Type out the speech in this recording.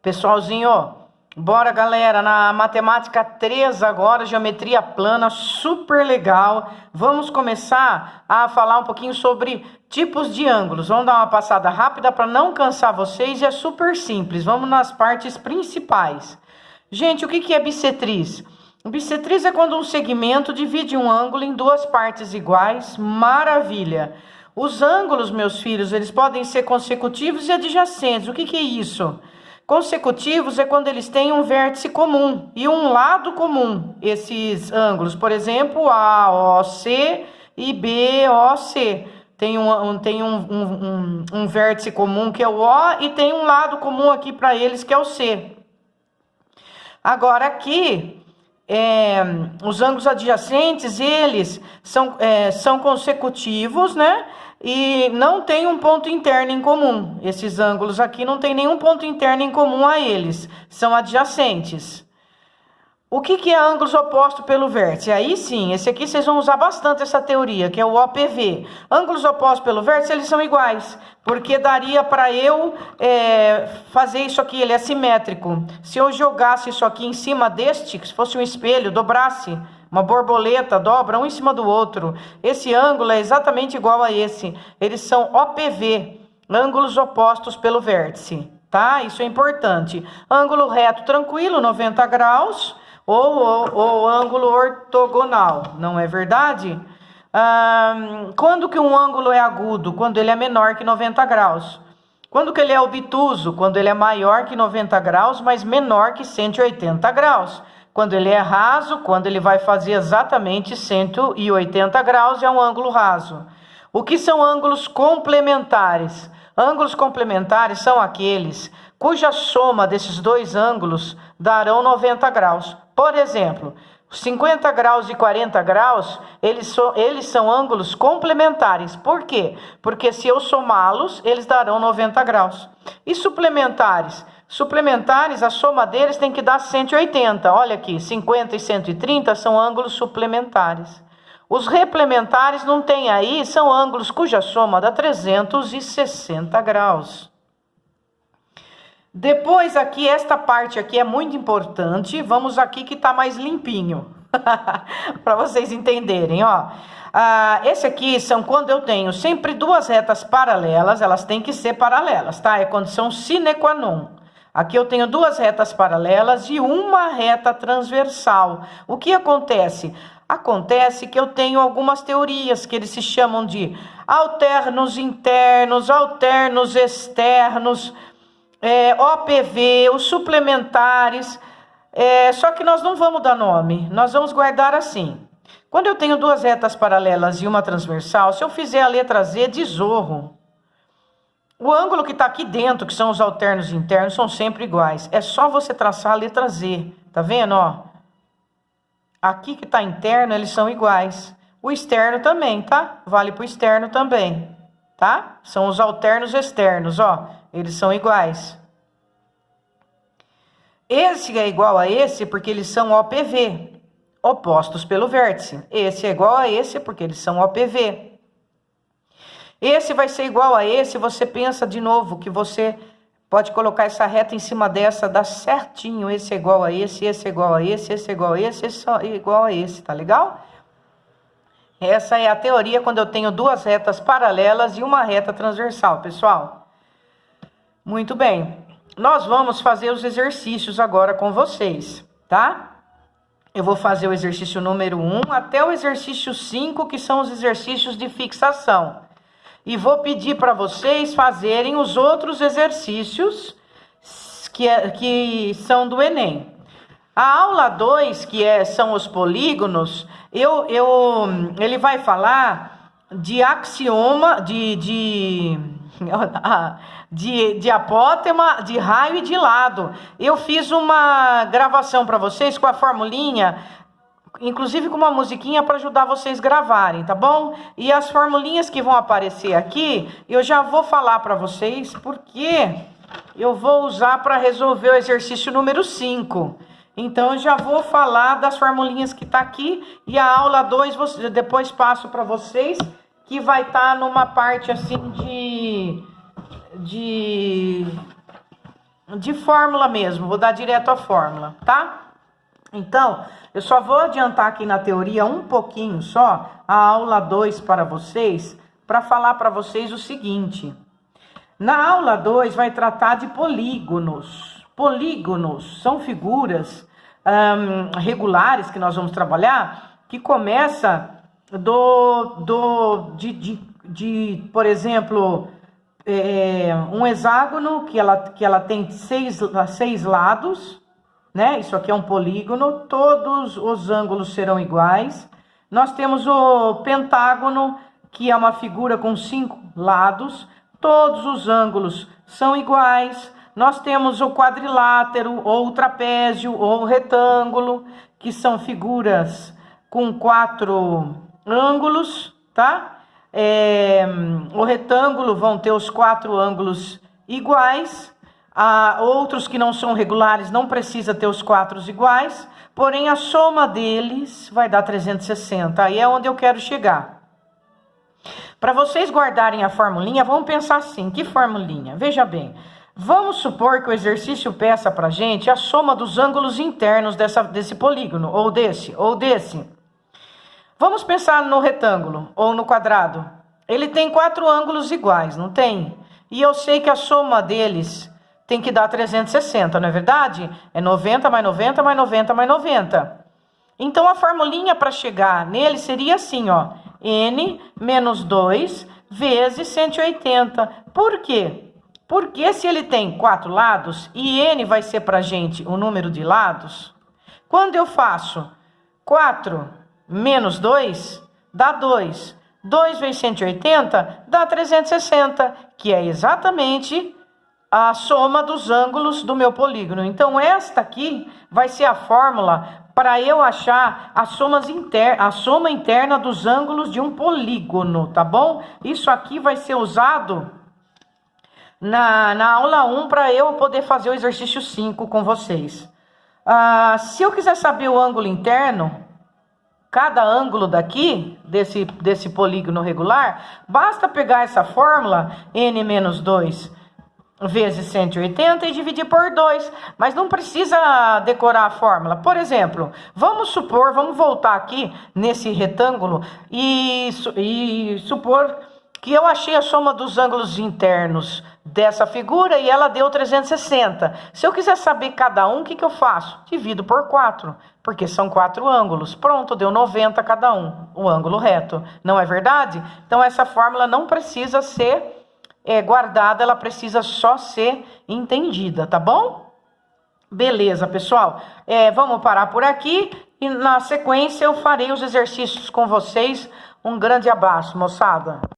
Pessoalzinho, bora galera, na matemática 3 agora, geometria plana, super legal. Vamos começar a falar um pouquinho sobre tipos de ângulos. Vamos dar uma passada rápida para não cansar vocês e é super simples. Vamos nas partes principais. Gente, o que é bissetriz? Bissetriz é quando um segmento divide um ângulo em duas partes iguais. Maravilha! Os ângulos, meus filhos, eles podem ser consecutivos e adjacentes. O que é isso? Consecutivos é quando eles têm um vértice comum e um lado comum. Esses ângulos, por exemplo, AOC e BOC. Tem um vértice comum que é o O e tem um lado comum aqui para eles que é o C. Agora aqui, os ângulos adjacentes, eles são consecutivos, né? E não tem um ponto interno em comum. Esses ângulos aqui não tem nenhum ponto interno em comum a eles. São adjacentes. O que é ângulos opostos pelo vértice? Aí sim, esse aqui vocês vão usar bastante essa teoria, que é o OPV. Ângulos opostos pelo vértice, eles são iguais. Porque daria para eu fazer isso aqui, ele é simétrico. Se eu jogasse isso aqui em cima deste, se fosse um espelho, dobrasse, uma borboleta, dobra um em cima do outro. Esse ângulo é exatamente igual a esse. Eles são OPV, ângulos opostos pelo vértice, tá? Isso é importante. Ângulo reto tranquilo, 90 graus, ou ângulo ortogonal, não é verdade? Quando que um ângulo é agudo? Quando ele é menor que 90 graus. Quando que ele é obtuso? Quando ele é maior que 90 graus, mas menor que 180 graus. Quando ele é raso, quando ele vai fazer exatamente 180 graus, é um ângulo raso. O que são ângulos complementares? Ângulos complementares são aqueles cuja soma desses dois ângulos darão 90 graus. Por exemplo, 50 graus e 40 graus, eles são ângulos complementares. Por quê? Porque se eu somá-los, eles darão 90 graus. E suplementares? Suplementares, a soma deles tem que dar 180. Olha aqui, 50 e 130 são ângulos suplementares. Os replementares não tem aí, são ângulos cuja soma dá 360 graus. Depois aqui, esta parte aqui é muito importante. Vamos aqui que está mais limpinho. Para vocês entenderem, ó. Esse aqui são quando eu tenho sempre duas retas paralelas. Elas têm que ser paralelas, tá? É condição sine qua non. Aqui eu tenho duas retas paralelas e uma reta transversal. O que acontece? Acontece que eu tenho algumas teorias que eles se chamam de alternos internos, alternos externos, OPV, os suplementares. Só que nós não vamos dar nome, nós vamos guardar assim. Quando eu tenho duas retas paralelas e uma transversal, se eu fizer a letra Z de zorro, o ângulo que está aqui dentro, que são os alternos internos, são sempre iguais. É só você traçar a letra Z. Tá vendo, ó? Aqui que está interno, eles são iguais. O externo também, tá? Vale para o externo também, tá? São os alternos externos, ó. Eles são iguais. Esse é igual a esse porque eles são OPV, opostos pelo vértice. Esse é igual a esse porque eles são OPV. Esse vai ser igual a esse, você pensa de novo que você pode colocar essa reta em cima dessa, dá certinho, esse é igual a esse é igual a esse é igual a esse é igual a esse, tá legal? Essa é a teoria quando eu tenho duas retas paralelas e uma reta transversal, pessoal. Muito bem, nós vamos fazer os exercícios agora com vocês, tá? Eu vou fazer o exercício número 1 até o exercício 5, que são os exercícios de fixação. E vou pedir para vocês fazerem os outros exercícios que são do Enem. A aula 2, são os polígonos, ele vai falar de axioma, de apótema, de raio e de lado. Eu fiz uma gravação para vocês com a formulinha, inclusive com uma musiquinha para ajudar vocês gravarem, tá bom? E as formulinhas que vão aparecer aqui, eu já vou falar para vocês, porque eu vou usar para resolver o exercício número 5. Então, eu já vou falar das formulinhas que tá aqui, e a aula 2, depois passo para vocês, que vai estar numa parte assim de fórmula mesmo, vou dar direto à fórmula, tá? Então, eu só vou adiantar aqui na teoria um pouquinho só, a aula 2 para vocês, para falar para vocês o seguinte. Na aula 2 vai tratar de polígonos. Polígonos são figuras regulares que nós vamos trabalhar, que começa por exemplo, um hexágono que ela tem seis lados, né? Isso aqui é um polígono, todos os ângulos serão iguais. Nós temos o pentágono, que é uma figura com 5 lados, todos os ângulos são iguais. Nós temos o quadrilátero, ou o trapézio, ou o retângulo, que são figuras com 4 ângulos, tá? O retângulo vão ter os 4 ângulos iguais. Outros que não são regulares não precisa ter os 4 iguais, porém a soma deles vai dar 360. Aí é onde eu quero chegar. Para vocês guardarem a formulinha, vamos pensar assim, que formulinha? Veja bem, vamos supor que o exercício peça para a gente a soma dos ângulos internos desse polígono, ou desse. Vamos pensar no retângulo, ou no quadrado. Ele tem 4 ângulos iguais, não tem? E eu sei que a soma deles tem que dar 360, não é verdade? É 90 mais 90 mais 90 mais 90. Então, a formulinha para chegar nele seria assim, ó. N menos 2 vezes 180. Por quê? Porque se ele tem 4 lados, e N vai ser para a gente o número de lados, quando eu faço 4 menos 2, dá 2. 2 vezes 180 dá 360, que é exatamente a soma dos ângulos do meu polígono. Então, esta aqui vai ser a fórmula para eu achar a soma interna dos ângulos de um polígono, tá bom? Isso aqui vai ser usado na aula 1 para eu poder fazer o exercício 5 com vocês. Se eu quiser saber o ângulo interno, cada ângulo daqui, desse polígono regular, basta pegar essa fórmula, n menos 2 vezes 180 e dividir por 2. Mas não precisa decorar a fórmula. Por exemplo, vamos voltar aqui nesse retângulo e supor que eu achei a soma dos ângulos internos dessa figura e ela deu 360. Se eu quiser saber cada um, o que eu faço? Divido por 4, porque são 4 ângulos. Pronto, deu 90 cada um, o ângulo reto. Não é verdade? Então, essa fórmula não precisa ser guardada, ela precisa só ser entendida, tá bom? Beleza, pessoal. Vamos parar por aqui e na sequência eu farei os exercícios com vocês. Um grande abraço, moçada.